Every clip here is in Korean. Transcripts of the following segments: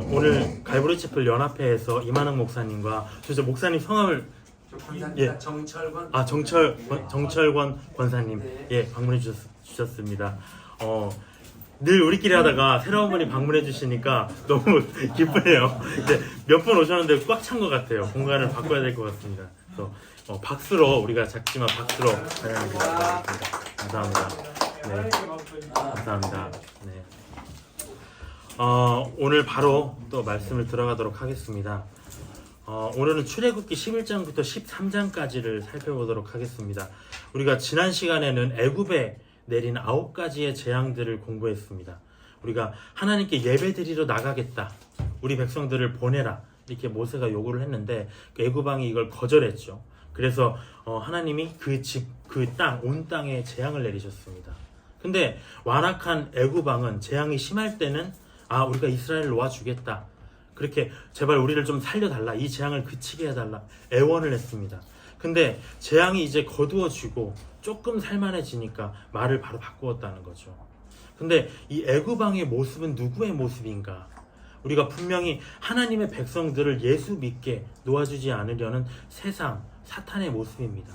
오늘 갈보리채플 연합회에서 이만흥 목사님과 저 목사님 성함을 권사입니다. 정철권. 정철권 권사님 네. 방문해 주셨습니다. 늘 우리끼리 하다가 새로운 분이 방문해 주시니까 너무 기쁘네요. 이제 몇 분 오셨는데 꽉 찬 것 같아요. 공간을 바꿔야 될 것 같습니다. 그래서 박수로 우리가 작지만 박수로 환영드리겠습니다. 감사합니다. 네, 감사합니다. 네. 오늘 바로 또 말씀을 들어가도록 하겠습니다. 오늘은 출애굽기 11장부터 13장까지를 살펴보도록 하겠습니다. 우리가 지난 시간에는 애굽에 내린 9가지의 재앙들을 공부했습니다. 우리가 하나님께 예배드리러 나가겠다, 우리 백성들을 보내라, 이렇게 모세가 요구를 했는데 애굽 왕이 이걸 거절했죠. 그래서 하나님이 온 땅에 재앙을 내리셨습니다. 근데 완악한 애굽 왕은 재앙이 심할 때는 우리가 이스라엘을 놓아주겠다, 그렇게 제발 우리를 좀 살려달라, 이 재앙을 그치게 해달라 애원을 했습니다. 근데 재앙이 이제 거두어지고 조금 살만해지니까 말을 바로 바꾸었다는 거죠. 근데 이 애굽 왕의 모습은 누구의 모습인가? 우리가 분명히 하나님의 백성들을 예수 믿게 놓아주지 않으려는 세상 사탄의 모습입니다.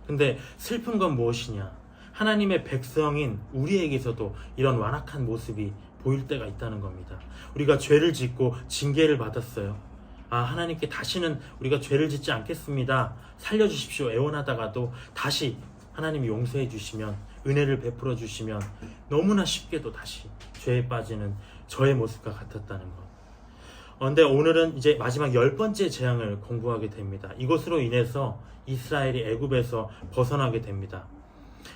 근데 슬픈 건 무엇이냐? 하나님의 백성인 우리에게서도 이런 완악한 모습이 보일 때가 있다는 겁니다. 우리가 죄를 짓고 징계를 받았어요. 하나님께 다시는 우리가 죄를 짓지 않겠습니다, 살려주십시오 애원하다가도 다시 하나님이 용서해 주시면, 은혜를 베풀어 주시면 너무나 쉽게도 다시 죄에 빠지는 저의 모습과 같았다는 것. 그런데 오늘은 이제 마지막 10번째 재앙을 공부하게 됩니다. 이것으로 인해서 이스라엘이 애굽에서 벗어나게 됩니다.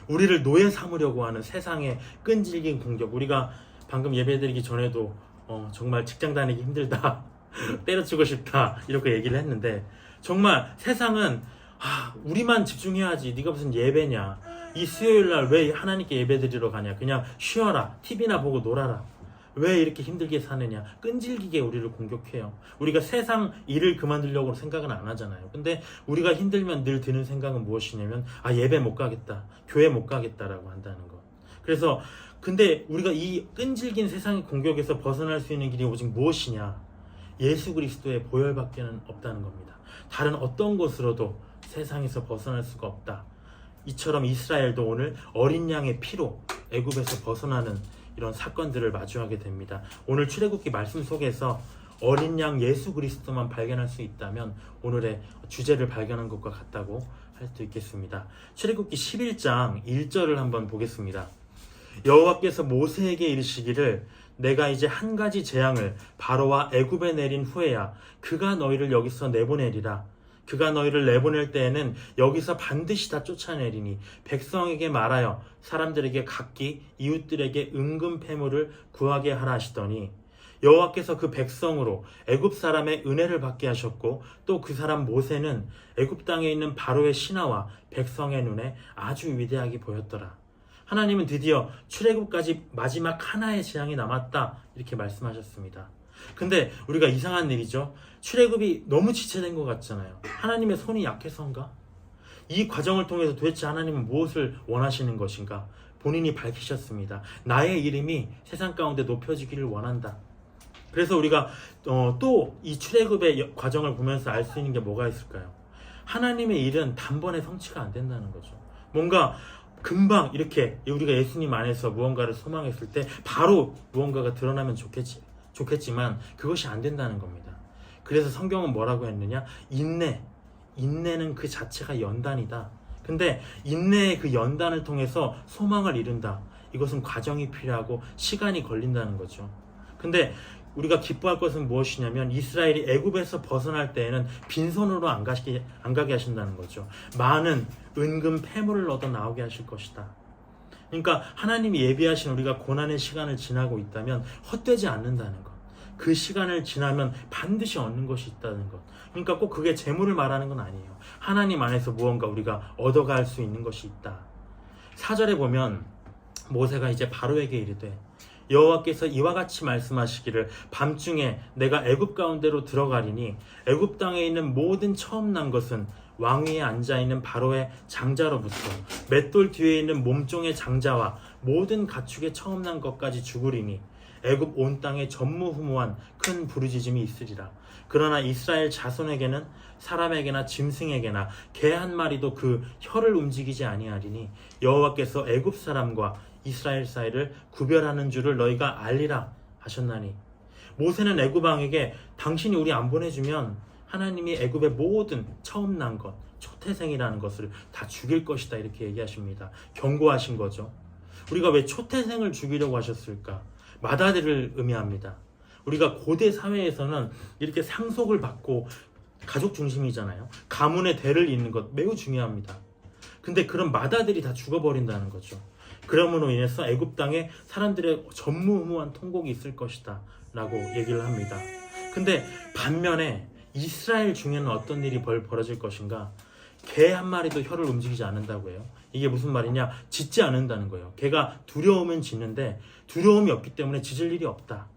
우리를 노예 삼으려고 하는 세상의 끈질긴 공격. 우리가 방금 예배드리기 전에도 정말 직장 다니기 힘들다, 때려치고 싶다, 이렇게 얘기를 했는데, 정말 세상은 우리만 집중해야지, 네가 무슨 예배냐, 이 수요일날 왜 하나님께 예배드리러 가냐, 그냥 쉬어라, TV나 보고 놀아라, 왜 이렇게 힘들게 사느냐, 끈질기게 우리를 공격해요. 우리가 세상 일을 그만두려고 생각은 안 하잖아요. 근데 우리가 힘들면 늘 드는 생각은 무엇이냐면 예배 못 가겠다, 교회 못 가겠다라고 한다는 것. 그래서 근데 우리가 이 끈질긴 세상의 공격에서 벗어날 수 있는 길이 오직 무엇이냐? 예수 그리스도의 보혈밖에는 없다는 겁니다. 다른 어떤 것으로도 세상에서 벗어날 수가 없다. 이처럼 이스라엘도 오늘 어린 양의 피로 애굽에서 벗어나는 이런 사건들을 마주하게 됩니다. 오늘 출애굽기 말씀 속에서 어린 양 예수 그리스도만 발견할 수 있다면 오늘의 주제를 발견한 것과 같다고 할 수 있겠습니다. 출애굽기 11장 1절을 한번 보겠습니다. 여호와께서 모세에게 이르시기를 내가 이제 한 가지 재앙을 바로와 애굽에 내린 후에야 그가 너희를 여기서 내보내리라. 그가 너희를 내보낼 때에는 여기서 반드시 다 쫓아내리니 백성에게 말하여 사람들에게 각기 이웃들에게 은금 패물을 구하게 하라 하시더니, 여호와께서 그 백성으로 애굽 사람의 은혜를 받게 하셨고 또 그 사람 모세는 애굽 땅에 있는 바로의 신하와 백성의 눈에 아주 위대하게 보였더라. 하나님은 드디어 출애굽까지 마지막 하나의 재앙이 남았다, 이렇게 말씀하셨습니다. 근데 우리가 이상한 일이죠. 출애굽이 너무 지체된 것 같잖아요. 하나님의 손이 약해서인가? 이 과정을 통해서 도대체 하나님은 무엇을 원하시는 것인가? 본인이 밝히셨습니다. 나의 이름이 세상 가운데 높여지기를 원한다. 그래서 우리가 또 이 출애굽의 과정을 보면서 알 수 있는 게 뭐가 있을까요? 하나님의 일은 단번에 성취가 안 된다는 거죠. 뭔가 금방 이렇게 우리가 예수님 안에서 무언가를 소망했을 때 바로 무언가가 드러나면 좋겠지만 그것이 안 된다는 겁니다. 그래서 성경은 뭐라고 했느냐? 인내는 그 자체가 연단이다. 근데 인내의 그 연단을 통해서 소망을 이룬다. 이것은 과정이 필요하고 시간이 걸린다는 거죠. 근데 우리가 기뻐할 것은 무엇이냐면 이스라엘이 애굽에서 벗어날 때에는 빈손으로 안 가게 하신다는 거죠. 많은 은금 패물을 얻어 나오게 하실 것이다. 그러니까 하나님이 예비하신 우리가 고난의 시간을 지나고 있다면 헛되지 않는다는 것. 그 시간을 지나면 반드시 얻는 것이 있다는 것. 그러니까 꼭 그게 재물을 말하는 건 아니에요. 하나님 안에서 무언가 우리가 얻어갈 수 있는 것이 있다. 4절에 보면 모세가 이제 바로에게 이르되 여호와께서 이와 같이 말씀하시기를 밤중에 내가 애굽 가운데로 들어가리니 애굽 땅에 있는 모든 처음 난 것은 왕 위에 앉아있는 바로의 장자로부터 맷돌 뒤에 있는 몸종의 장자와 모든 가축의 처음 난 것까지 죽으리니 애굽 온 땅에 전무후무한 큰 부르짖음이 있으리라. 그러나 이스라엘 자손에게는 사람에게나 짐승에게나 개 한 마리도 그 혀를 움직이지 아니하리니 여호와께서 애굽 사람과 이스라엘 사이를 구별하는 줄을 너희가 알리라 하셨나니. 모세는 애굽 왕에게 당신이 우리 안 보내주면 하나님이 애굽의 모든 처음 난 것, 초태생이라는 것을 다 죽일 것이다 이렇게 얘기하십니다. 경고하신 거죠. 우리가 왜 초태생을 죽이려고 하셨을까? 맏아들을 의미합니다. 우리가 고대 사회에서는 이렇게 상속을 받고 가족 중심이잖아요. 가문의 대를 잇는 것 매우 중요합니다. 근데 그런 맏아들이 다 죽어버린다는 거죠. 그러므로 인해서 애굽 땅에 사람들의 전무후무한 통곡이 있을 것이다 라고 얘기를 합니다. 근데 반면에 이스라엘 중에는 어떤 일이 벌어질 것인가? 개 한 마리도 혀를 움직이지 않는다고 해요. 이게 무슨 말이냐? 짖지 않는다는 거예요. 개가 두려우면 짖는데 두려움이 없기 때문에 짖을 일이 없다.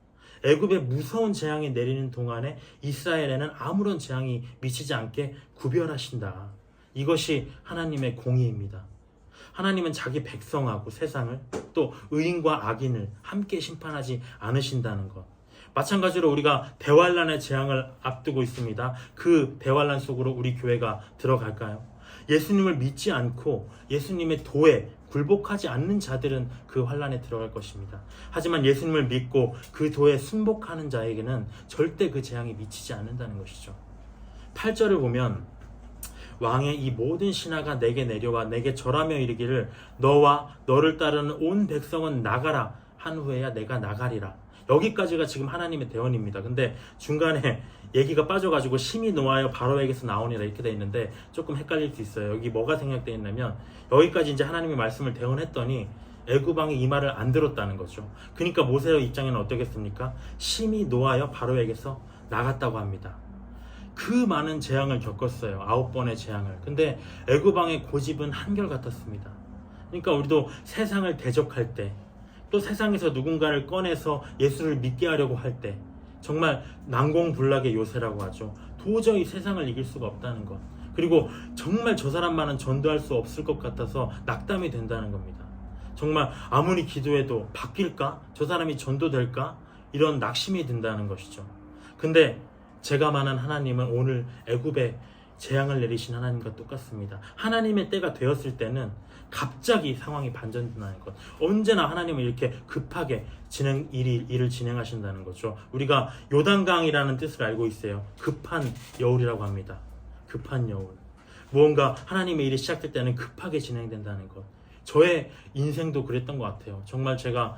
애굽에 무서운 재앙이 내리는 동안에 이스라엘에는 아무런 재앙이 미치지 않게 구별하신다. 이것이 하나님의 공의입니다. 하나님은 자기 백성하고 세상을 또 의인과 악인을 함께 심판하지 않으신다는 것. 마찬가지로 우리가 대환란의 재앙을 앞두고 있습니다. 그 대환란 속으로 우리 교회가 들어갈까요? 예수님을 믿지 않고 예수님의 도에 굴복하지 않는 자들은 그 환란에 들어갈 것입니다. 하지만 예수님을 믿고 그 도에 순복하는 자에게는 절대 그 재앙이 미치지 않는다는 것이죠. 8절을 보면 왕의 이 모든 신하가 내게 내려와 내게 절하며 이르기를 너와 너를 따르는 온 백성은 나가라 한 후에야 내가 나가리라. 여기까지가 지금 하나님의 대언입니다. 근데 중간에 얘기가 빠져가지고 심히 노하여 바로에게서 나오니라 이렇게 돼 있는데 조금 헷갈릴 수 있어요. 여기 뭐가 생략되어 있냐면 여기까지 이제 하나님의 말씀을 대언했더니 애굽 왕이 이 말을 안 들었다는 거죠. 그러니까 모세의 입장에는 어떻겠습니까? 심히 노하여 바로에게서 나갔다고 합니다. 그 많은 재앙을 겪었어요. 9번의 재앙을. 근데 애굽 왕의 고집은 한결같았습니다. 그러니까 우리도 세상을 대적할 때 또 세상에서 누군가를 꺼내서 예수를 믿게 하려고 할 때 정말 난공불락의 요새라고 하죠. 도저히 세상을 이길 수가 없다는 것. 그리고 정말 저 사람만은 전도할 수 없을 것 같아서 낙담이 된다는 겁니다. 정말 아무리 기도해도 바뀔까? 저 사람이 전도될까? 이런 낙심이 든다는 것이죠. 근데 제가 만난 하나님은 오늘 애굽에 재앙을 내리신 하나님과 똑같습니다. 하나님의 때가 되었을 때는 갑자기 상황이 반전된다는 것. 언제나 하나님은 이렇게 급하게 일을 진행하신다는 거죠. 우리가 요단강이라는 뜻을 알고 있어요. 급한 여울이라고 합니다. 급한 여울. 무언가 하나님의 일이 시작될 때는 급하게 진행된다는 것. 저의 인생도 그랬던 것 같아요. 정말 제가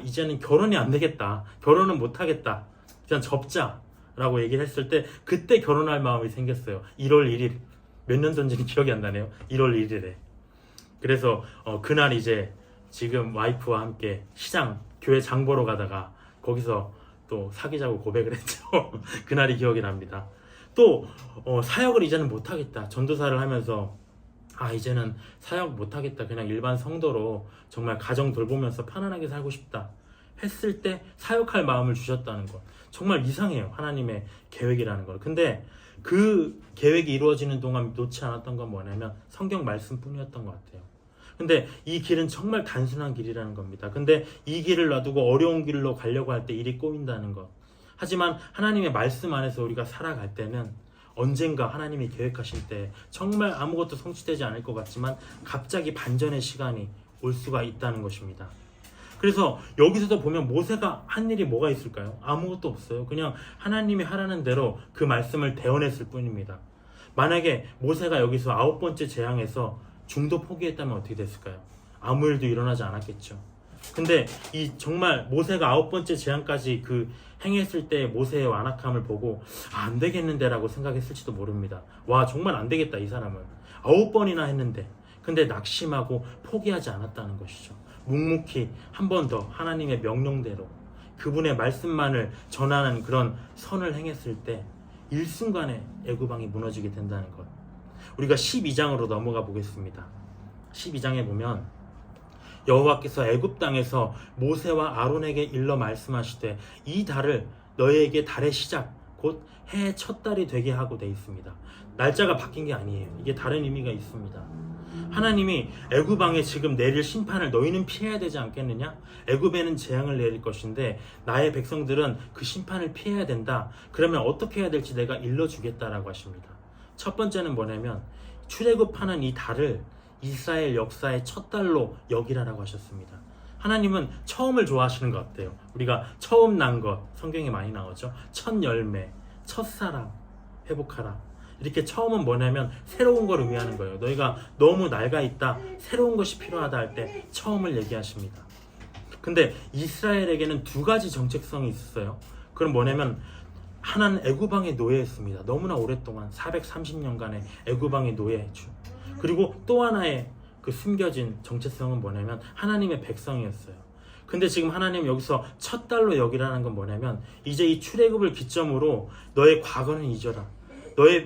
이제는 결혼이 안 되겠다. 결혼은 못 하겠다. 그냥 접자. 라고 얘기를 했을 때 그때 결혼할 마음이 생겼어요. 1월 1일 몇 년 전인지 기억이 안 나네요. 1월 1일에 그래서 그날 이제 지금 와이프와 함께 시장 교회 장 보러 가다가 거기서 또 사귀자고 고백을 했죠. 그날이 기억이 납니다. 또 사역을 이제는 못하겠다. 전도사를 하면서 이제는 사역 못하겠다. 그냥 일반 성도로 정말 가정 돌보면서 편안하게 살고 싶다 했을 때 사역할 마음을 주셨다는 것. 정말 이상해요. 하나님의 계획이라는 걸. 근데 그 계획이 이루어지는 동안 놓지 않았던 건 뭐냐면 성경 말씀뿐이었던 것 같아요. 근데 이 길은 정말 단순한 길이라는 겁니다. 근데 이 길을 놔두고 어려운 길로 가려고 할 때 일이 꼬인다는 것. 하지만 하나님의 말씀 안에서 우리가 살아갈 때는 언젠가 하나님이 계획하실 때 정말 아무것도 성취되지 않을 것 같지만 갑자기 반전의 시간이 올 수가 있다는 것입니다. 그래서 여기서도 보면 모세가 한 일이 뭐가 있을까요? 아무것도 없어요. 그냥 하나님이 하라는 대로 그 말씀을 대언했을 뿐입니다. 만약에 모세가 여기서 9번째 재앙에서 중도 포기했다면 어떻게 됐을까요? 아무 일도 일어나지 않았겠죠. 근데 이 정말 모세가 9번째 재앙까지 그 행했을 때 모세의 완악함을 보고 안 되겠는데 라고 생각했을지도 모릅니다. 와, 정말 안 되겠다 이 사람은. 9번이나 했는데 근데 낙심하고 포기하지 않았다는 것이죠. 묵묵히 한 번 더 하나님의 명령대로 그분의 말씀만을 전하는 그런 선을 행했을 때 일순간에 애굽 왕이 무너지게 된다는 것. 우리가 12장으로 넘어가 보겠습니다. 12장에 보면 여호와께서 애굽 땅에서 모세와 아론에게 일러 말씀하시되 이 달을 너희에게 달의 시작 곧 해의 첫 달이 되게 하고 돼 있습니다. 날짜가 바뀐 게 아니에요. 이게 다른 의미가 있습니다. 하나님이 애굽왕에 지금 내릴 심판을 너희는 피해야 되지 않겠느냐? 애굽에는 재앙을 내릴 것인데 나의 백성들은 그 심판을 피해야 된다. 그러면 어떻게 해야 될지 내가 일러주겠다라고 하십니다. 첫 번째는 뭐냐면 출애굽하는 이 달을 이스라엘 역사의 첫 달로 여기라라고 하셨습니다. 하나님은 처음을 좋아하시는 것 같아요. 우리가 처음 난 것, 성경에 많이 나오죠. 첫 열매, 첫사랑, 회복하라. 이렇게 처음은 뭐냐면 새로운 걸 의미하는 거예요. 너희가 너무 낡아 있다, 새로운 것이 필요하다 할 때 처음을 얘기하십니다. 근데 이스라엘에게는 두 가지 정체성이 있었어요. 그럼 뭐냐면 하나는 애굽왕의 노예였습니다. 너무나 오랫동안 430년간의 애굽왕의 노예. 그리고 또 하나의 그 숨겨진 정체성은 뭐냐면 하나님의 백성이었어요. 근데 지금 하나님 여기서 첫 달로 여기라는 건 뭐냐면 이제 이 출애굽을 기점으로 너의 과거는 잊어라.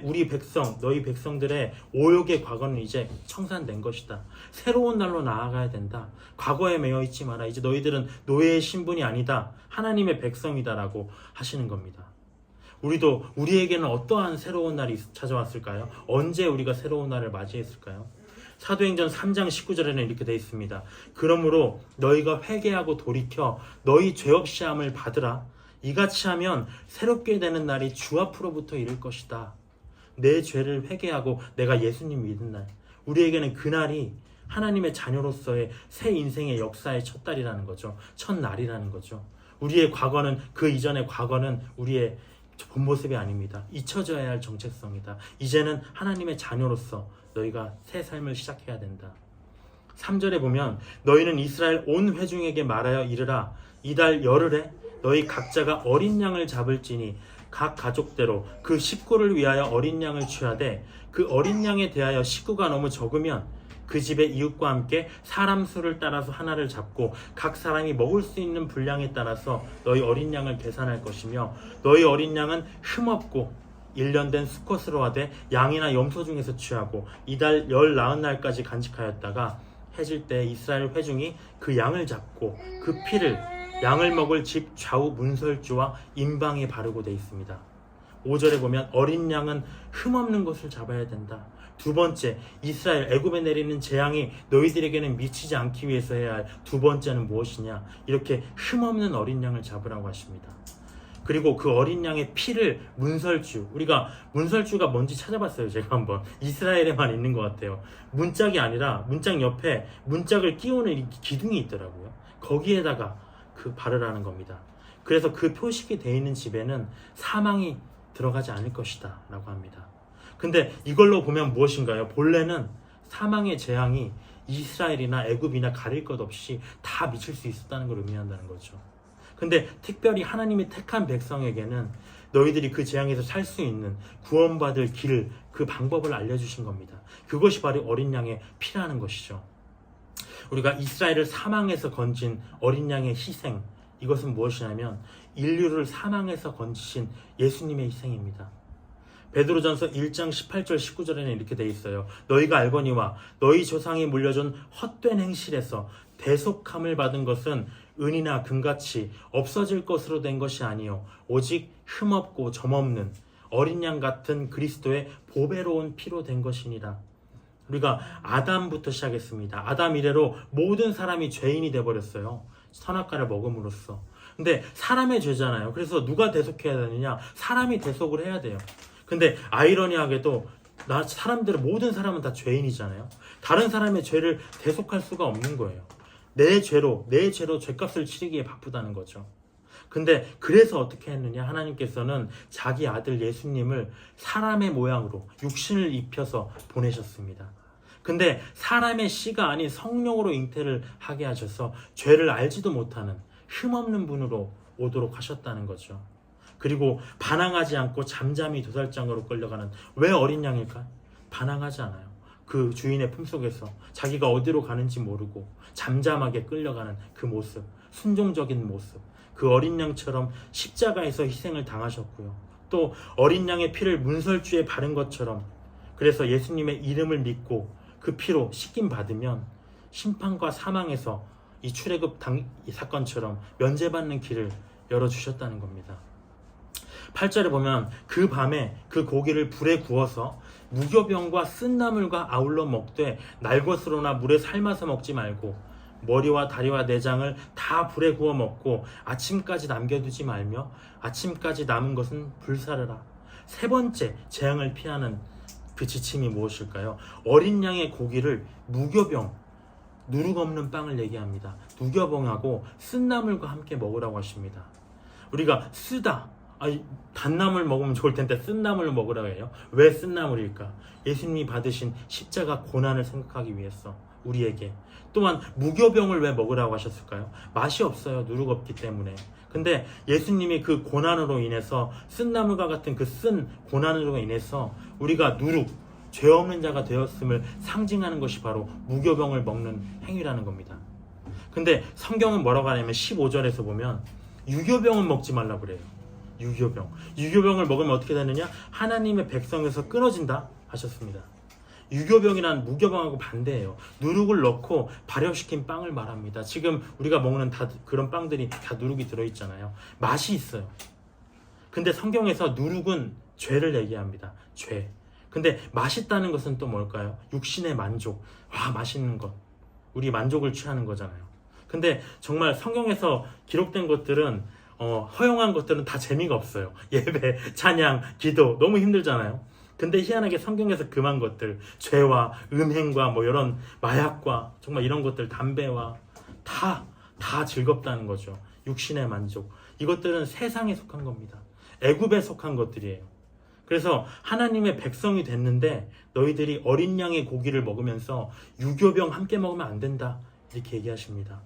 우리 백성, 너희 백성들의 오욕의 과거는 이제 청산된 것이다. 새로운 날로 나아가야 된다. 과거에 매여 있지 마라. 이제 너희들은 노예의 신분이 아니다. 하나님의 백성이다라고 하시는 겁니다. 우리에게는 어떠한 새로운 날이 찾아왔을까요? 언제 우리가 새로운 날을 맞이했을까요? 사도행전 3장 19절에는 이렇게 되어 있습니다. 그러므로 너희가 회개하고 돌이켜 너희 죄 없이 함을 받으라. 이같이 하면 새롭게 되는 날이 주 앞으로부터 이를 것이다. 내 죄를 회개하고 내가 예수님 믿은 날, 우리에게는 그날이 하나님의 자녀로서의 새 인생의 역사의 첫 달이라는 거죠. 첫 날이라는 거죠. 우리의 과거는, 그 이전의 과거는 우리의 본 모습이 아닙니다. 잊혀져야 할 정체성이다. 이제는 하나님의 자녀로서 너희가 새 삶을 시작해야 된다. 3절에 보면 너희는 이스라엘 온 회중에게 말하여 이르라. 이달 열흘에 너희 각자가 어린 양을 잡을지니 각 가족대로 그 식구를 위하여 어린 양을 취하되 그 어린 양에 대하여 식구가 너무 적으면 그 집의 이웃과 함께 사람 수를 따라서 하나를 잡고 각 사람이 먹을 수 있는 분량에 따라서 너희 어린 양을 계산할 것이며 너희 어린 양은 흠없고 1년 된 수컷으로 하되 양이나 염소 중에서 취하고 이달 19날까지 간직하였다가 해질 때 이스라엘 회중이 그 양을 잡고 그 피를 양을 먹을 집 좌우 문설주와 임방에 바르고 되어 있습니다. 5절에 보면 어린 양은 흠없는 것을 잡아야 된다. 두 번째, 이스라엘 애굽에 내리는 재앙이 너희들에게는 미치지 않기 위해서 해야 할 두 번째는 무엇이냐? 이렇게 흠없는 어린 양을 잡으라고 하십니다. 그리고 그 어린 양의 피를 문설주, 우리가 문설주가 뭔지 찾아봤어요. 제가 한번 이스라엘에만 있는 것 같아요. 문짝이 아니라 문짝 옆에 문짝을 끼우는 기둥이 있더라고요. 거기에다가 그 바르라는 겁니다. 그래서 그 표식이 되어 있는 집에는 사망이 들어가지 않을 것이다 라고 합니다. 근데 이걸로 보면 무엇인가요? 본래는 사망의 재앙이 이스라엘이나 애굽이나 가릴 것 없이 다 미칠 수 있었다는 걸 의미한다는 거죠. 근데 특별히 하나님이 택한 백성에게는 너희들이 그 재앙에서 살 수 있는 구원받을 길을, 그 방법을 알려주신 겁니다. 그것이 바로 어린 양의 피라는 것이죠. 우리가 이스라엘을 사망에서 건진 어린 양의 희생, 이것은 무엇이냐면 인류를 사망에서 건지신 예수님의 희생입니다. 베드로전서 1장 18절 19절에는 이렇게 되어 있어요. 너희가 알거니와 너희 조상이 물려준 헛된 행실에서 대속함을 받은 것은 은이나 금같이 없어질 것으로 된 것이 아니요 오직 흠없고 점없는 어린 양 같은 그리스도의 보배로운 피로 된 것이니라. 우리가 아담부터 시작했습니다. 아담 이래로 모든 사람이 죄인이 돼버렸어요. 선악과를 먹음으로써. 근데 사람의 죄잖아요. 그래서 누가 대속해야 되느냐? 사람이 대속을 해야 돼요. 근데 아이러니하게도 모든 사람은 다 죄인이잖아요. 다른 사람의 죄를 대속할 수가 없는 거예요. 내 죄로 죄값을 치르기에 바쁘다는 거죠. 근데 그래서 어떻게 했느냐? 하나님께서는 자기 아들 예수님을 사람의 모양으로 육신을 입혀서 보내셨습니다. 근데 사람의 씨가 아닌 성령으로 잉태를 하게 하셔서 죄를 알지도 못하는 흠없는 분으로 오도록 하셨다는 거죠. 그리고 반항하지 않고 잠잠히 도살장으로 끌려가는, 왜 어린 양일까? 반항하지 않아요. 그 주인의 품속에서 자기가 어디로 가는지 모르고 잠잠하게 끌려가는 그 모습, 순종적인 모습, 그 어린 양처럼 십자가에서 희생을 당하셨고요. 또 어린 양의 피를 문설주에 바른 것처럼, 그래서 예수님의 이름을 믿고 그 피로 씻김 받으면 심판과 사망에서 이 출애굽 이 사건처럼 면제받는 길을 열어주셨다는 겁니다. 8절에 보면 그 밤에 그 고기를 불에 구워서 무교병과 쓴나물과 아울러 먹되 날 것으로나 물에 삶아서 먹지 말고 머리와 다리와 내장을 다 불에 구워 먹고 아침까지 남겨두지 말며 아침까지 남은 것은 불사르라. 세 번째 재앙을 피하는 그 지침이 무엇일까요? 어린 양의 고기를 무교병, 누룩 없는 빵을 얘기합니다. 무교병하고 쓴나물과 함께 먹으라고 하십니다. 우리가 쓰다, 단나물 먹으면 좋을 텐데 쓴나물을 먹으라고 해요. 왜 쓴나물일까? 예수님이 받으신 십자가 고난을 생각하기 위해서 우리에게. 또한 무교병을 왜 먹으라고 하셨을까요? 맛이 없어요. 누룩 없기 때문에. 근데 예수님이 그 고난으로 인해서 쓴나물과 같은 그 쓴 고난으로 인해서 우리가 누룩, 죄 없는 자가 되었음을 상징하는 것이 바로 무교병을 먹는 행위라는 겁니다. 근데 성경은 뭐라고 하냐면 15절에서 보면 유교병은 먹지 말라고 그래요. 유교병을 먹으면 어떻게 되느냐? 하나님의 백성에서 끊어진다 하셨습니다. 유교병이란 무교병하고 반대예요. 누룩을 넣고 발효시킨 빵을 말합니다. 지금 우리가 먹는 다 그런 빵들이 다 누룩이 들어있잖아요. 맛이 있어요. 근데 성경에서 누룩은 죄를 얘기합니다. 죄. 근데 맛있다는 것은 또 뭘까요? 육신의 만족. 와, 맛있는 것. 우리 만족을 취하는 거잖아요. 근데 정말 성경에서 기록된 것들은 허용한 것들은 다 재미가 없어요. 예배, 찬양, 기도 너무 힘들잖아요. 근데 희한하게 성경에서 금한 것들, 죄와 음행과 뭐 이런 마약과 정말 이런 것들, 담배와 다 즐겁다는 거죠. 육신의 만족. 이것들은 세상에 속한 겁니다. 애굽에 속한 것들이에요. 그래서 하나님의 백성이 됐는데 너희들이 어린 양의 고기를 먹으면서 유교병 함께 먹으면 안 된다. 이렇게 얘기하십니다.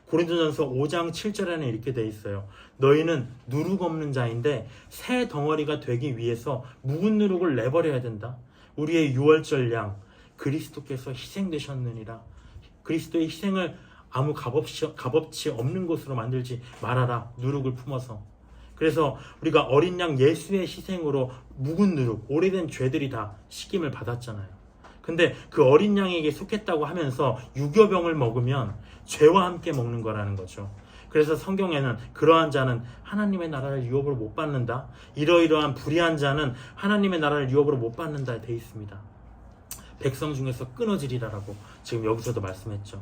고린도전서 5장 7절에는 이렇게 돼 있어요. 너희는 누룩 없는 자인데 새 덩어리가 되기 위해서 묵은 누룩을 내버려야 된다. 우리의 유월절 양 그리스도께서 희생되셨느니라. 그리스도의 희생을 아무 값없이 없는 것으로 만들지 말아라. 누룩을 품어서. 그래서 우리가 어린 양 예수의 희생으로 묵은 누룩, 오래된 죄들이 다 씻김을 받았잖아요. 근데 그 어린 양에게 속했다고 하면서 유교병을 먹으면 죄와 함께 먹는 거라는 거죠. 그래서 성경에는 그러한 자는 하나님의 나라를 유업으로 못 받는다. 이러이러한 불의한 자는 하나님의 나라를 유업으로 못 받는다 돼 있습니다. 백성 중에서 끊어지리라라고 지금 여기서도 말씀했죠.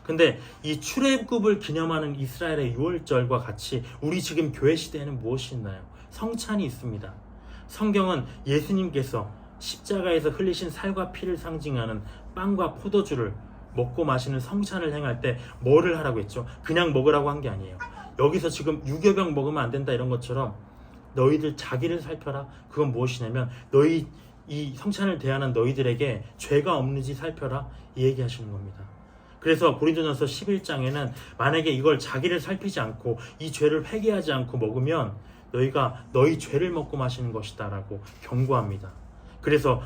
근데 이 출애굽을 기념하는 이스라엘의 유월절과 같이 우리 지금 교회 시대에는 무엇이 있나요? 성찬이 있습니다. 성경은 예수님께서 십자가에서 흘리신 살과 피를 상징하는 빵과 포도주를 먹고 마시는 성찬을 행할 때 뭐를 하라고 했죠? 그냥 먹으라고 한 게 아니에요. 여기서 지금 유교병 먹으면 안 된다 이런 것처럼 너희들 자기를 살펴라. 그건 무엇이냐면 너희 이 성찬을 대하는 너희들에게 죄가 없는지 살펴라. 이 얘기하시는 겁니다. 그래서 고린도전서 11장에는 만약에 이걸 자기를 살피지 않고 이 죄를 회개하지 않고 먹으면 너희가 너희 죄를 먹고 마시는 것이다 라고 경고합니다. 그래서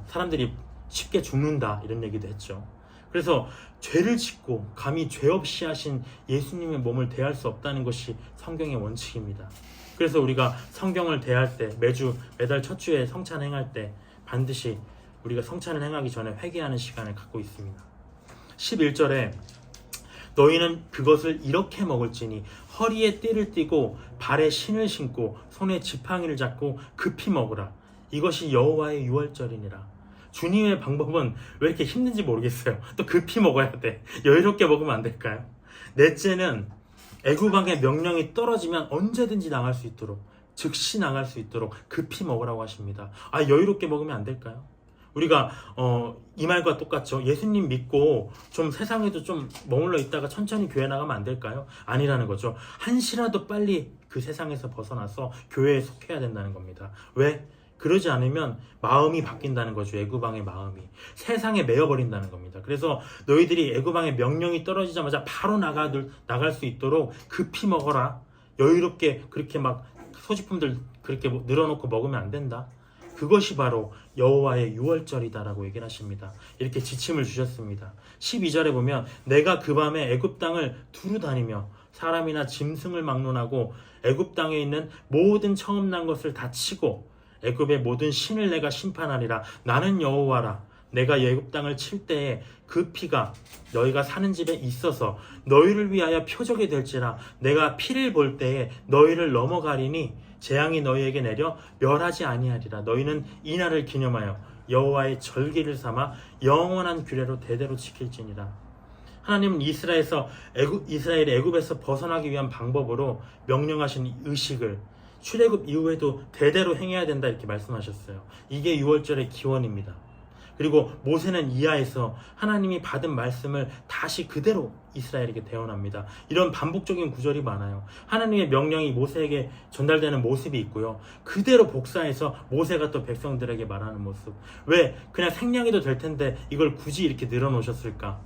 사람들이 쉽게 죽는다 이런 얘기도 했죠. 그래서 죄를 짓고 감히 죄 없이 하신 예수님의 몸을 대할 수 없다는 것이 성경의 원칙입니다. 그래서 우리가 성경을 대할 때 매달 첫 주에 성찬 행할 때 반드시 우리가 성찬을 행하기 전에 회개하는 시간을 갖고 있습니다. 11절에 너희는 그것을 이렇게 먹을지니 허리에 띠를 띠고 발에 신을 신고 손에 지팡이를 잡고 급히 먹으라. 이것이 여호와의 유월절이니라. 주님의 방법은 왜 이렇게 힘든지 모르겠어요. 또 급히 먹어야 돼. 여유롭게 먹으면 안 될까요? 넷째는 애굽왕의 명령이 떨어지면 언제든지 나갈 수 있도록 즉시 나갈 수 있도록 급히 먹으라고 하십니다. 여유롭게 먹으면 안 될까요? 우리가 이 말과 똑같죠. 예수님 믿고 좀 세상에도 좀 머물러 있다가 천천히 교회 나가면 안 될까요? 아니라는 거죠. 한시라도 빨리 그 세상에서 벗어나서 교회에 속해야 된다는 겁니다. 왜? 그러지 않으면 마음이 바뀐다는 거죠. 애굽왕의 마음이 세상에 매여버린다는 겁니다. 그래서 너희들이 애굽왕의 명령이 떨어지자마자 바로 나갈 수 있도록 급히 먹어라. 여유롭게 그렇게 막 소지품들 그렇게 늘어놓고 먹으면 안 된다. 그것이 바로 여호와의 유월절이다라고 얘기를 하십니다. 이렇게 지침을 주셨습니다. 12절에 보면 내가 그 밤에 애굽 땅을 두루 다니며 사람이나 짐승을 막론하고 애굽 땅에 있는 모든 처음 난 것을 다 치고 애굽의 모든 신을 내가 심판하리라. 나는 여호와라. 내가 애굽 땅을 칠 때에 그 피가 너희가 사는 집에 있어서 너희를 위하여 표적이 될지라. 내가 피를 볼 때에 너희를 넘어가리니 재앙이 너희에게 내려 멸하지 아니하리라. 너희는 이 날을 기념하여 여호와의 절기를 삼아 영원한 규례로 대대로 지킬지니라. 하나님은 이스라엘이 애굽에서 벗어나기 위한 방법으로 명령하신 의식을 출애굽 이후에도 대대로 행해야 된다 이렇게 말씀하셨어요. 이게 유월절의 기원입니다. 그리고 모세는 이하에서 하나님이 받은 말씀을 다시 그대로 이스라엘에게 대언합니다. 이런 반복적인 구절이 많아요. 하나님의 명령이 모세에게 전달되는 모습이 있고요. 그대로 복사해서 모세가 또 백성들에게 말하는 모습. 왜 그냥 생략해도 될 텐데 이걸 굳이 이렇게 늘어놓으셨을까?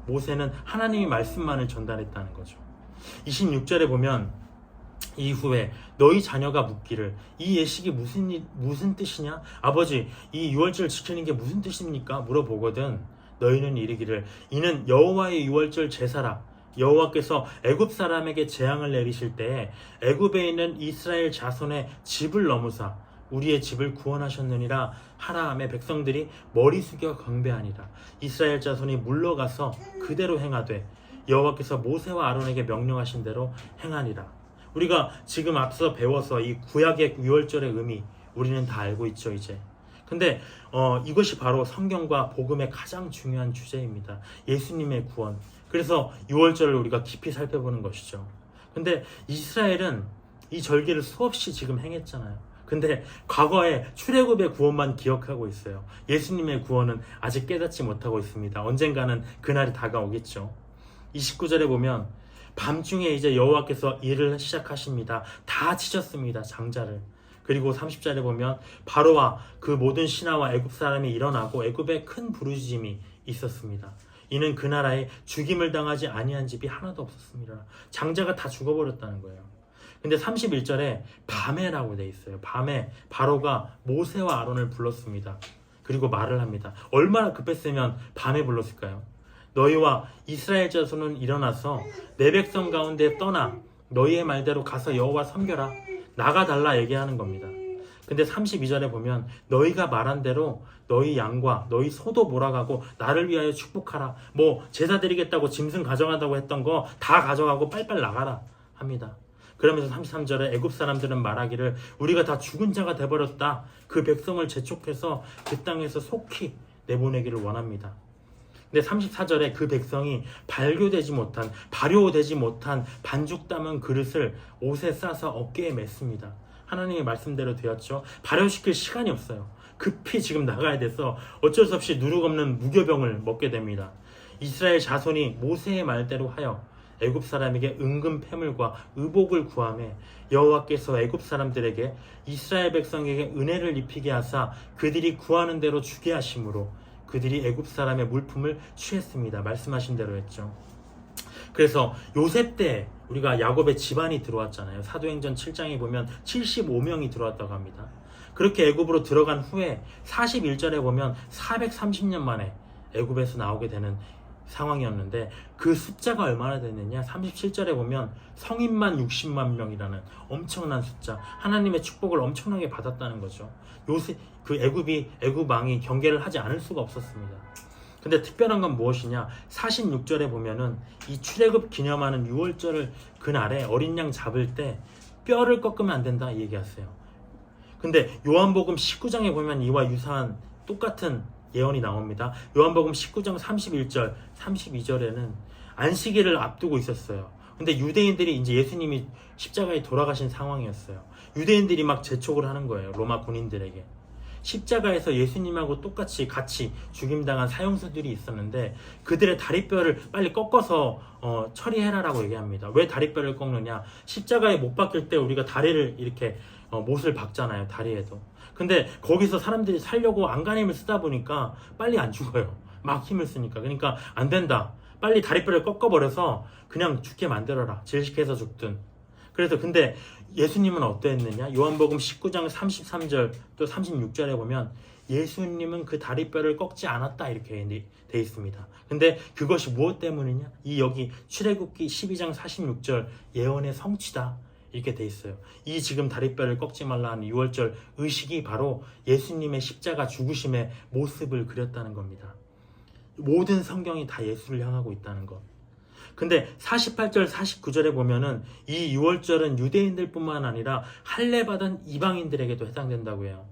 모세는 하나님의 말씀만을 전달했다는 거죠. 26절에 보면 이후에 너희 자녀가 묻기를 이 예식이 무슨 뜻이냐? 아버지, 이 유월절 지키는 게 무슨 뜻입니까? 물어보거든. 너희는 이르기를 이는 여호와의 유월절 제사라. 여호와께서 애굽 사람에게 재앙을 내리실 때에 애굽에 있는 이스라엘 자손의 집을 넘으사 우리의 집을 구원하셨느니라 하라 하며 백성들이 머리 숙여 경배하니라. 이스라엘 자손이 물러가서 그대로 행하되 여호와께서 모세와 아론에게 명령하신 대로 행하니라. 우리가 지금 앞서 배워서 이 구약의 유월절의 의미 우리는 다 알고 있죠 이제. 근데 이것이 바로 성경과 복음의 가장 중요한 주제입니다. 예수님의 구원. 그래서 유월절을 우리가 깊이 살펴보는 것이죠. 근데 이스라엘은 이 절기를 수없이 지금 행했잖아요. 근데 과거에 출애굽의 구원만 기억하고 있어요. 예수님의 구원은 아직 깨닫지 못하고 있습니다. 언젠가는 그날이 다가오겠죠. 29절에 보면 밤중에 이제 여호와께서 일을 시작하십니다. 다 치셨습니다. 장자를. 그리고 30절에 보면 바로와 그 모든 신하와 애굽 사람이 일어나고 애굽에 큰 부르짖음이 있었습니다. 이는 그 나라에 죽임을 당하지 아니한 집이 하나도 없었습니다. 장자가 다 죽어버렸다는 거예요. 근데 31절에 밤에라고 돼 있어요. 밤에 바로가 모세와 아론을 불렀습니다. 그리고 말을 합니다. 얼마나 급했으면 밤에 불렀을까요? 너희와 이스라엘 자손은 일어나서 내 백성 가운데 떠나 너희의 말대로 가서 여호와 섬겨라. 나가달라 얘기하는 겁니다. 근데 32절에 보면 너희가 말한 대로 너희 양과 너희 소도 몰아가고 나를 위하여 축복하라. 뭐 제사 드리겠다고 짐승 가져간다고 했던 거 다 가져가고 빨빨 나가라 합니다. 그러면서 33절에 애굽 사람들은 말하기를 우리가 다 죽은 자가 돼버렸다. 그 백성을 재촉해서 그 땅에서 속히 내보내기를 원합니다. 근데 34절에 그 백성이 발효되지 못한 반죽 담은 그릇을 옷에 싸서 어깨에 맸습니다. 하나님의 말씀대로 되었죠. 발효시킬 시간이 없어요. 급히 지금 나가야 돼서 어쩔 수 없이 누룩 없는 무교병을 먹게 됩니다. 이스라엘 자손이 모세의 말대로 하여 애굽 사람에게 은금 패물과 의복을 구하며 여호와께서 애굽 사람들에게 이스라엘 백성에게 은혜를 입히게 하사 그들이 구하는 대로 주게 하심으로 그들이 애굽 사람의 물품을 취했습니다. 말씀하신 대로 했죠. 그래서 요셉 때 우리가 야곱의 집안이 들어왔잖아요. 사도행전 7장에 보면 75명이 들어왔다고 합니다. 그렇게 애굽으로 들어간 후에 41절에 보면 430년 만에 애굽에서 나오게 되는 상황이었는데 그 숫자가 얼마나 됐느냐. 37절에 보면 성인만 60만 명이라는 엄청난 숫자, 하나님의 축복을 엄청나게 받았다는 거죠. 애굽 왕이 경계를 하지 않을 수가 없었습니다. 근데 특별한 건 무엇이냐, 46절에 보면은 이 출애굽 기념하는 6월절을 그날에 어린 양 잡을 때 뼈를 꺾으면 안 된다 얘기하세요. 근데 요한복음 19장에 보면 이와 유사한 똑같은 예언이 나옵니다. 요한복음 19장 31절, 32절에는 안식일을 앞두고 있었어요. 근데 유대인들이 이제 예수님이 십자가에 돌아가신 상황이었어요. 유대인들이 막 재촉을 하는 거예요. 로마 군인들에게. 십자가에서 예수님하고 똑같이 같이 죽임당한 사형수들이 있었는데 그들의 다리뼈를 빨리 꺾어서 처리해라라고 얘기합니다. 왜 다리뼈를 꺾느냐? 십자가에 못 박힐 때 우리가 다리를 이렇게 못을 박잖아요. 다리에도. 근데 거기서 사람들이 살려고 안간힘을 쓰다 보니까 빨리 안 죽어요. 막 힘을 쓰니까. 그러니까 안 된다. 빨리 다리뼈를 꺾어버려서 그냥 죽게 만들어라. 질식해서 죽든. 그래서 근데 예수님은 어떠했느냐? 요한복음 19장 33절 또 36절에 보면 예수님은 그 다리뼈를 꺾지 않았다 이렇게 돼 있습니다. 근데 그것이 무엇 때문이냐? 이 여기 출애굽기 12장 46절 예언의 성취다 이렇게 돼 있어요. 이 지금 다리뼈를 꺾지 말라는 6월절 의식이 바로 예수님의 십자가 죽으심의 모습을 그렸다는 겁니다. 모든 성경이 다 예수를 향하고 있다는 것. 근데 48절 49절에 보면은 이 유월절은 유대인들뿐만 아니라 할례받은 이방인들에게도 해당된다고 해요.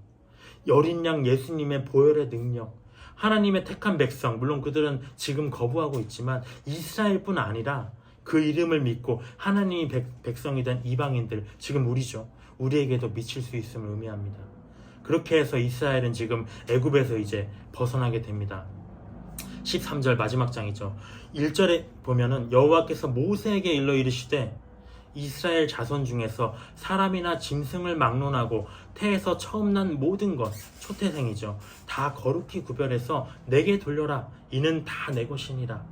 어린 양 예수님의 보혈의 능력, 하나님의 택한 백성, 물론 그들은 지금 거부하고 있지만 이스라엘뿐 아니라 그 이름을 믿고 하나님이 백성이 된 이방인들, 지금 우리죠. 우리에게도 미칠 수 있음을 의미합니다. 그렇게 해서 이스라엘은 지금 애굽에서 이제 벗어나게 됩니다. 13절 마지막 장이죠. 1절에 보면은 여호와께서 모세에게 일러 이르시되 이스라엘 자손 중에서 사람이나 짐승을 막론하고 태에서 처음 난 모든 것, 초태생이죠. 다 거룩히 구별해서 내게 돌려라. 이는 다 내 것이니라.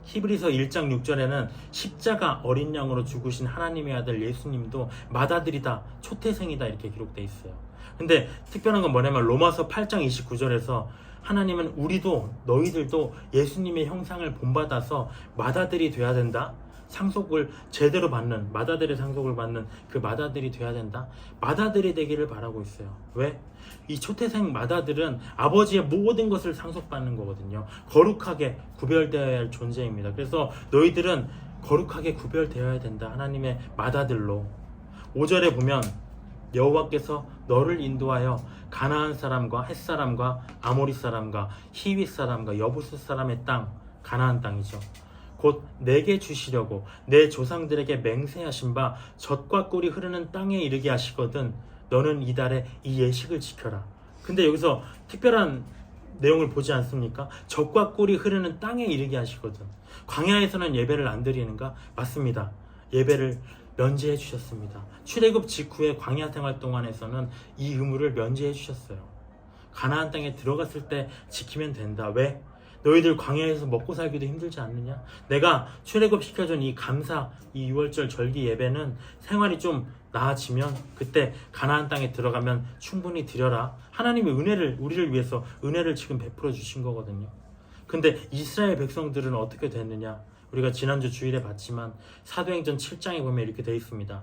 히브리서 1장 6절에는 십자가 어린 양으로 죽으신 하나님의 아들 예수님도 맏아들이다, 초태생이다 이렇게 기록되어 있어요. 근데 특별한 건 뭐냐면 로마서 8장 29절에서 하나님은 우리도 너희들도 예수님의 형상을 본받아서 맏아들이 돼야 된다. 상속을 제대로 받는, 맏아들의 상속을 받는 그 맏아들이 돼야 된다. 맏아들이 되기를 바라고 있어요. 왜? 이 초태생 맏아들은 아버지의 모든 것을 상속받는 거거든요. 거룩하게 구별되어야 할 존재입니다. 그래서 너희들은 거룩하게 구별되어야 된다. 하나님의 맏아들로. 5절에 보면 여호와께서 너를 인도하여 가나안 사람과 헷 사람과 아모리 사람과 히윗 사람과 여부스 사람의 땅, 가나안 땅이죠. 곧 내게 주시려고 내 조상들에게 맹세하신 바 젖과 꿀이 흐르는 땅에 이르게 하시거든 너는 이달에 이 예식을 지켜라. 근데 여기서 특별한 내용을 보지 않습니까? 젖과 꿀이 흐르는 땅에 이르게 하시거든. 광야에서는 예배를 안 드리는가? 맞습니다. 예배를 면제해 주셨습니다. 출애굽 직후에 광야 생활 동안에서는 이 의무를 면제해 주셨어요. 가나안 땅에 들어갔을 때 지키면 된다. 왜? 너희들 광야에서 먹고 살기도 힘들지 않느냐? 내가 출애굽 시켜준 이 감사, 이 유월절 절기 예배는 생활이 좀 나아지면 그때 가나안 땅에 들어가면 충분히 드려라. 하나님이 은혜를, 우리를 위해서 은혜를 지금 베풀어 주신 거거든요. 근데 이스라엘 백성들은 어떻게 됐느냐? 우리가 지난주 주일에 봤지만 사도행전 7장에 보면 이렇게 되어 있습니다.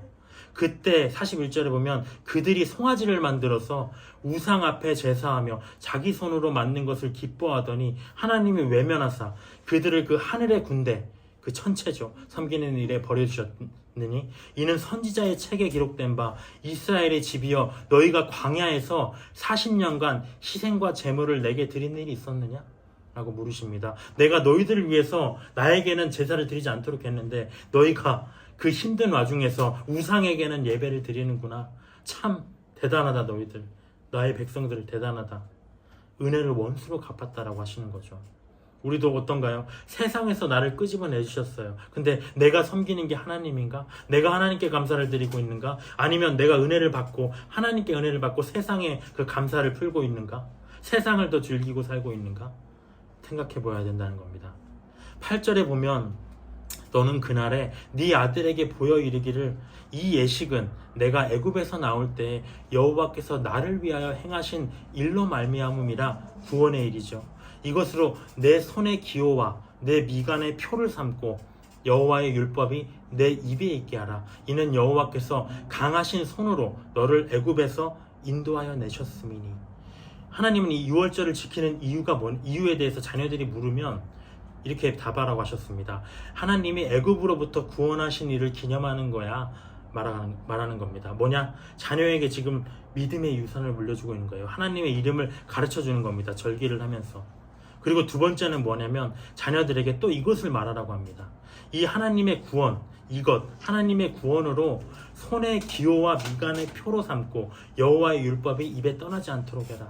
그때 41절에 보면 그들이 송아지를 만들어서 우상 앞에 제사하며 자기 손으로 만든 것을 기뻐하더니 하나님이 외면하사 그들을 그 하늘의 군대, 그 천체죠, 섬기는 일에 버려주셨느니 이는 선지자의 책에 기록된 바 이스라엘의 집이여 너희가 광야에서 40년간 희생과 제물을 내게 드린 일이 있었느냐? 라고 물으십니다. 내가 너희들을 위해서 나에게는 제사를 드리지 않도록 했는데 너희가 그 힘든 와중에서 우상에게는 예배를 드리는구나. 참 대단하다 너희들. 나의 백성들 대단하다. 은혜를 원수로 갚았다라고 하시는 거죠. 우리도 어떤가요? 세상에서 나를 끄집어내 주셨어요. 근데 내가 섬기는 게 하나님인가? 내가 하나님께 감사를 드리고 있는가? 아니면 내가 은혜를 받고 하나님께 은혜를 받고 세상에 그 감사를 풀고 있는가? 세상을 더 즐기고 살고 있는가? 생각해 보아야 된다는 겁니다. 8절에 보면 너는 그날에 네 아들에게 보여 이르기를 이 예식은 내가 애굽에서 나올 때 여호와께서 나를 위하여 행하신 일로 말미암음이라 구원의 일이죠. 이것으로 내 손의 기호와 내 미간의 표를 삼고 여호와의 율법이 내 입에 있게 하라. 이는 여호와께서 강하신 손으로 너를 애굽에서 인도하여 내셨음이니. 하나님은 이 유월절을 지키는 이유에 대해서 자녀들이 물으면 이렇게 답하라고 하셨습니다. 하나님이 애굽으로부터 구원하신 일을 기념하는 거야 말하는 겁니다. 뭐냐? 자녀에게 지금 믿음의 유산을 물려주고 있는 거예요. 하나님의 이름을 가르쳐 주는 겁니다. 절기를 하면서. 그리고 두 번째는 뭐냐면 자녀들에게 또 이것을 말하라고 합니다. 이 하나님의 구원, 이것 하나님의 구원으로 손의 기호와 미간의 표로 삼고 여호와의 율법이 입에 떠나지 않도록 해라.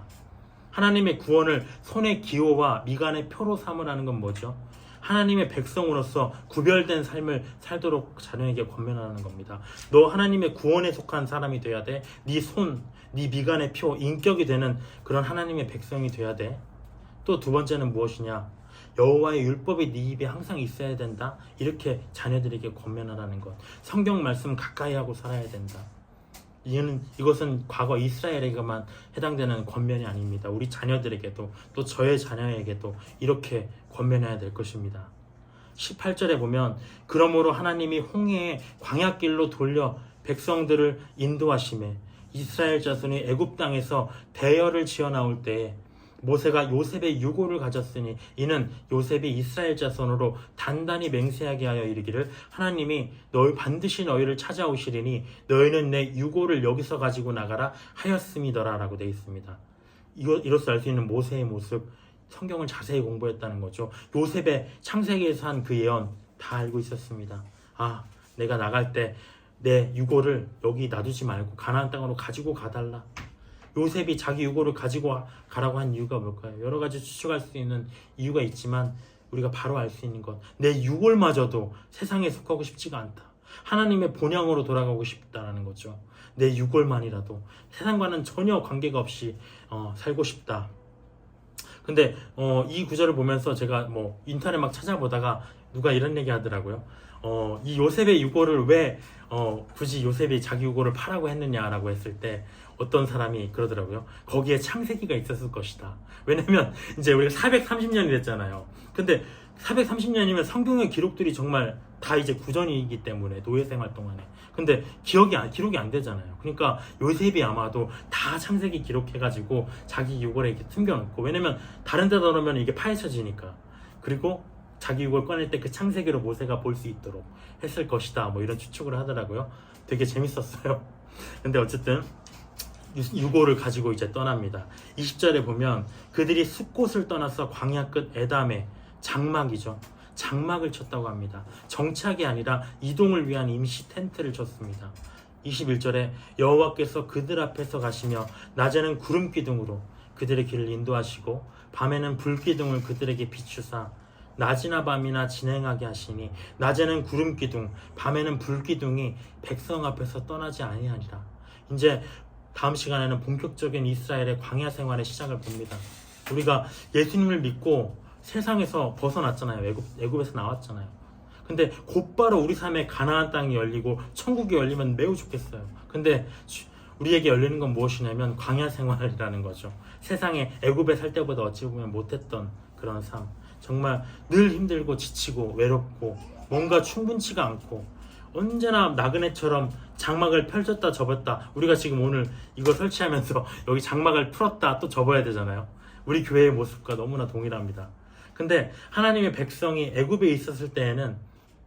하나님의 구원을 손의 기호와 미간의 표로 삼으라는 건 뭐죠? 하나님의 백성으로서 구별된 삶을 살도록 자녀에게 권면하는 겁니다. 너 하나님의 구원에 속한 사람이 돼야 돼. 네 손, 네 미간의 표, 인격이 되는 그런 하나님의 백성이 돼야 돼. 또 두 번째는 무엇이냐? 여호와의 율법이 네 입에 항상 있어야 된다. 이렇게 자녀들에게 권면하라는 것. 성경 말씀 가까이 하고 살아야 된다. 이것은 과거 이스라엘에게만 해당되는 권면이 아닙니다. 우리 자녀들에게도 또 저의 자녀에게도 이렇게 권면해야 될 것입니다. 18절에 보면 그러므로 하나님이 홍해의 광야길로 돌려 백성들을 인도하시매 이스라엘 자손이 애굽 땅에서 대열을 지어 나올 때에 모세가 요셉의 유고를 가졌으니 이는 요셉이 이스라엘 자손으로 단단히 맹세하게 하여 이르기를 하나님이 반드시 너희를 찾아오시리니 너희는 내 유고를 여기서 가지고 나가라 하였음이더라 라고 되어 있습니다. 이로써 알 수 있는 모세의 모습, 성경을 자세히 공부했다는 거죠. 요셉의 창세기에서 한 그 예언 다 알고 있었습니다. 내가 나갈 때 내 유고를 여기 놔두지 말고 가나안 땅으로 가지고 가달라. 요셉이 자기 유고를 가지고 가라고 한 이유가 뭘까요? 여러 가지 추측할 수 있는 이유가 있지만 우리가 바로 알 수 있는 것, 내 유골마저도 세상에 속하고 싶지가 않다. 하나님의 본향으로 돌아가고 싶다라는 거죠. 내 유골만이라도 세상과는 전혀 관계가 없이 살고 싶다. 근데 이 구절을 보면서 제가 인터넷 막 찾아보다가 누가 이런 얘기 하더라고요. 이 요셉의 유고를 왜 굳이 요셉이 자기 유고를 파라고 했느냐라고 했을 때 어떤 사람이 그러더라고요. 거기에 창세기가 있었을 것이다. 왜냐면 이제 우리가 430년이 됐잖아요. 근데 430년이면 성경의 기록들이 정말 다 이제 구전이기 때문에 노예 생활 동안에. 근데 기록이 안 되잖아요. 그러니까 요셉이 아마도 다 창세기 기록해가지고 자기 유골에 이렇게 숨겨놓고, 왜냐면 다른 데다 넣으면 이게 파헤쳐지니까. 그리고 자기 유골 꺼낼 때 그 창세기로 모세가 볼 수 있도록 했을 것이다. 이런 추측을 하더라고요. 되게 재밌었어요. 근데 어쨌든 유고를 가지고 이제 떠납니다. 20절에 보면 그들이 숲곳을 떠나서 광야 끝 에담에 장막이죠. 장막을 쳤다고 합니다. 정착이 아니라 이동을 위한 임시 텐트를 쳤습니다. 21절에 여호와께서 그들 앞에서 가시며 낮에는 구름 기둥으로 그들의 길을 인도하시고 밤에는 불 기둥을 그들에게 비추사 낮이나 밤이나 진행하게 하시니 낮에는 구름 기둥 밤에는 불 기둥이 백성 앞에서 떠나지 아니하니라. 이제 다음 시간에는 본격적인 이스라엘의 광야 생활의 시작을 봅니다. 우리가 예수님을 믿고 세상에서 벗어났잖아요. 애굽에서 나왔잖아요. 근데 곧바로 우리 삶에 가나안 땅이 열리고 천국이 열리면 매우 좋겠어요. 근데 우리에게 열리는 건 무엇이냐면 광야 생활이라는 거죠. 세상에 애굽에 살 때보다 어찌 보면 못했던 그런 삶. 정말 늘 힘들고 지치고 외롭고 뭔가 충분치가 않고 언제나 나그네처럼 장막을 펼쳤다 접었다. 우리가 지금 오늘 이거 설치하면서 여기 장막을 풀었다 또 접어야 되잖아요. 우리 교회의 모습과 너무나 동일합니다. 근데 하나님의 백성이 애굽에 있었을 때에는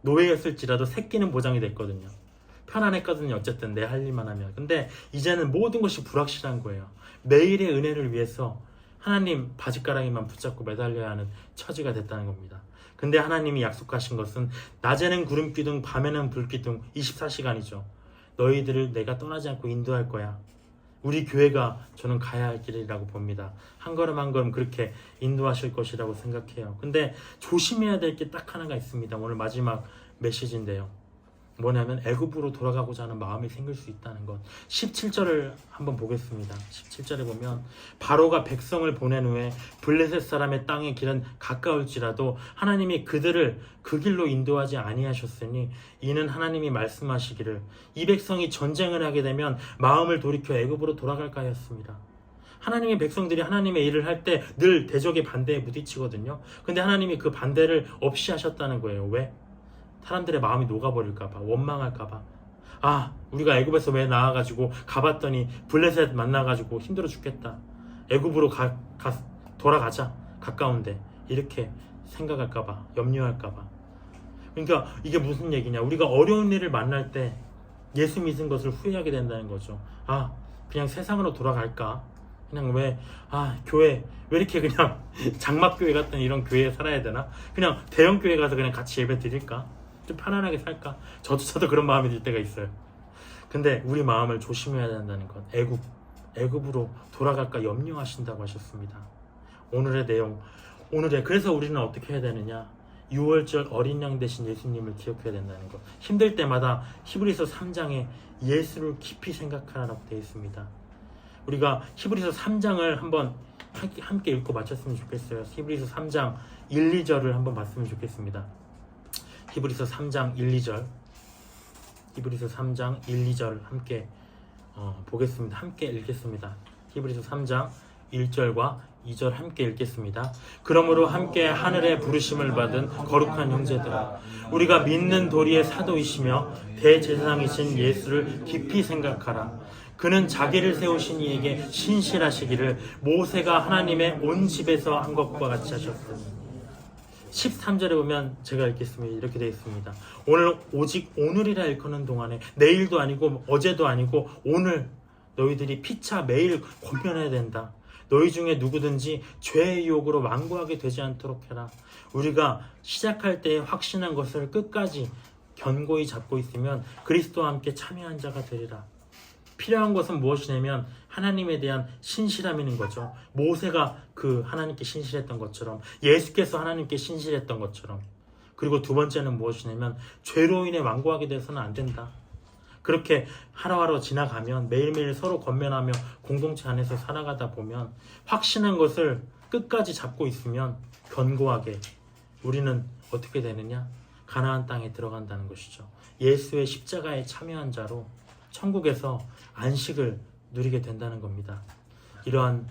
노예였을지라도 새끼는 보장이 됐거든요. 편안했거든요. 어쨌든 내 할 일만 하면. 근데 이제는 모든 것이 불확실한 거예요. 매일의 은혜를 위해서 하나님 바짓가랑이만 붙잡고 매달려야 하는 처지가 됐다는 겁니다. 근데 하나님이 약속하신 것은 낮에는 구름기둥 밤에는 불기둥 24시간이죠. 너희들을 내가 떠나지 않고 인도할 거야. 우리 교회가 저는 가야 할 길이라고 봅니다. 한 걸음 한 걸음 그렇게 인도하실 것이라고 생각해요. 근데 조심해야 될 게 딱 하나가 있습니다. 오늘 마지막 메시지인데요. 뭐냐면 애굽으로 돌아가고자 하는 마음이 생길 수 있다는 것. 17절을 한번 보겠습니다. 17절에 보면 바로가 백성을 보낸 후에 블레셋 사람의 땅의 길은 가까울지라도 하나님이 그들을 그 길로 인도하지 아니하셨으니 이는 하나님이 말씀하시기를 이 백성이 전쟁을 하게 되면 마음을 돌이켜 애굽으로 돌아갈까 하였습니다. 하나님의 백성들이 하나님의 일을 할 때 늘 대적의 반대에 부딪히거든요. 근데 하나님이 그 반대를 없이 하셨다는 거예요. 왜? 사람들의 마음이 녹아버릴까봐, 원망할까봐. 우리가 애굽에서 왜 나와가지고 가봤더니 블레셋 만나가지고 힘들어 죽겠다. 애굽으로 돌아가자. 가까운데. 이렇게 생각할까봐, 염려할까봐. 그러니까 이게 무슨 얘기냐. 우리가 어려운 일을 만날 때 예수 믿은 것을 후회하게 된다는 거죠. 그냥 세상으로 돌아갈까? 그냥 교회 왜 이렇게 그냥 장막교회 같은 이런 교회에 살아야 되나? 그냥 대형교회 가서 그냥 같이 예배 드릴까? 좀 편안하게 살까? 저도 그런 마음이 들 때가 있어요. 근데 우리 마음을 조심해야 된다는 것. 애굽으로 돌아갈까 염려하신다고 하셨습니다. 오늘의 내용, 그래서 우리는 어떻게 해야 되느냐? 6월절 어린 양 대신 예수님을 기억해야 된다는 것. 힘들 때마다 히브리서 3장에 예수를 깊이 생각하라고 되어 있습니다. 우리가 히브리서 3장을 한번 함께 읽고 마쳤으면 좋겠어요. 히브리서 3장 1, 2절을 한번 봤으면 좋겠습니다. 히브리서 3장 1, 2절. 히브리서 3장 1, 2절 함께 보겠습니다. 함께 읽겠습니다. 히브리서 3장 1절과 2절 함께 읽겠습니다. 그러므로 함께 하늘의 부르심을 받은 거룩한 형제들아, 우리가 믿는 도리의 사도이시며 대제사장이신 예수를 깊이 생각하라. 그는 자기를 세우신 이에게 신실하시기를 모세가 하나님의 온 집에서 한 것과 같이 하셨으니. 13절에 보면 제가 읽겠습니다. 이렇게 되어 있습니다. 오늘 오직 오늘이라 일컫는 동안에 내일도 아니고 어제도 아니고 오늘 너희들이 피차 매일 권면해야 된다. 너희 중에 누구든지 죄의 유혹으로 완고하게 되지 않도록 해라. 우리가 시작할 때에 확신한 것을 끝까지 견고히 잡고 있으면 그리스도와 함께 참여한 자가 되리라. 필요한 것은 무엇이냐면 하나님에 대한 신실함인 거죠. 모세가 그 하나님께 신실했던 것처럼, 예수께서 하나님께 신실했던 것처럼. 그리고 두 번째는 무엇이냐면 죄로 인해 완고하게 돼서는 안 된다. 그렇게 하루하루 지나가면 매일매일 서로 권면하며 공동체 안에서 살아가다 보면 확신한 것을 끝까지 잡고 있으면 견고하게 우리는 어떻게 되느냐? 가나안 땅에 들어간다는 것이죠. 예수의 십자가에 참여한 자로 천국에서 안식을 누리게 된다는 겁니다. 이러한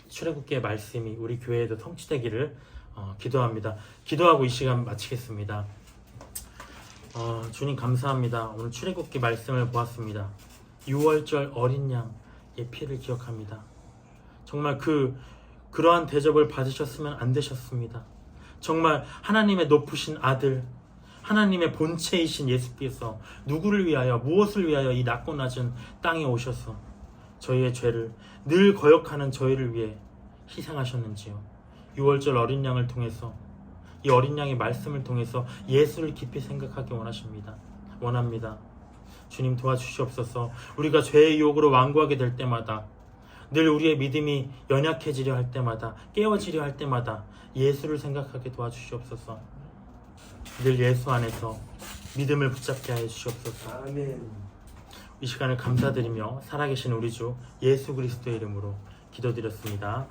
출애굽기의 말씀이 우리 교회에도 성취되기를 기도합니다. 기도하고 이 시간 마치겠습니다. 주님 감사합니다. 오늘 출애굽기 말씀을 보았습니다. 6월절 어린 양의 피를 기억합니다. 정말 그러한 대접을 받으셨으면 안 되셨습니다. 정말 하나님의 높으신 아들, 하나님의 본체이신 예수께서 누구를 위하여, 무엇을 위하여 이 낮고 낮은 땅에 오셔서 저희의 죄를 늘 거역하는 저희를 위해 희생하셨는지요. 6월절 어린 양을 통해서, 이 어린 양의 말씀을 통해서 예수를 깊이 생각하기 원합니다. 주님 도와주시옵소서. 우리가 죄의 유혹으로 완고하게 될 때마다, 늘 우리의 믿음이 연약해지려 할 때마다, 깨어지려 할 때마다 예수를 생각하게 도와주시옵소서. 늘 예수 안에서 믿음을 붙잡게 하여 주시옵소서. 아멘. 이 시간을 감사드리며 살아계신 우리 주 예수 그리스도의 이름으로 기도드렸습니다.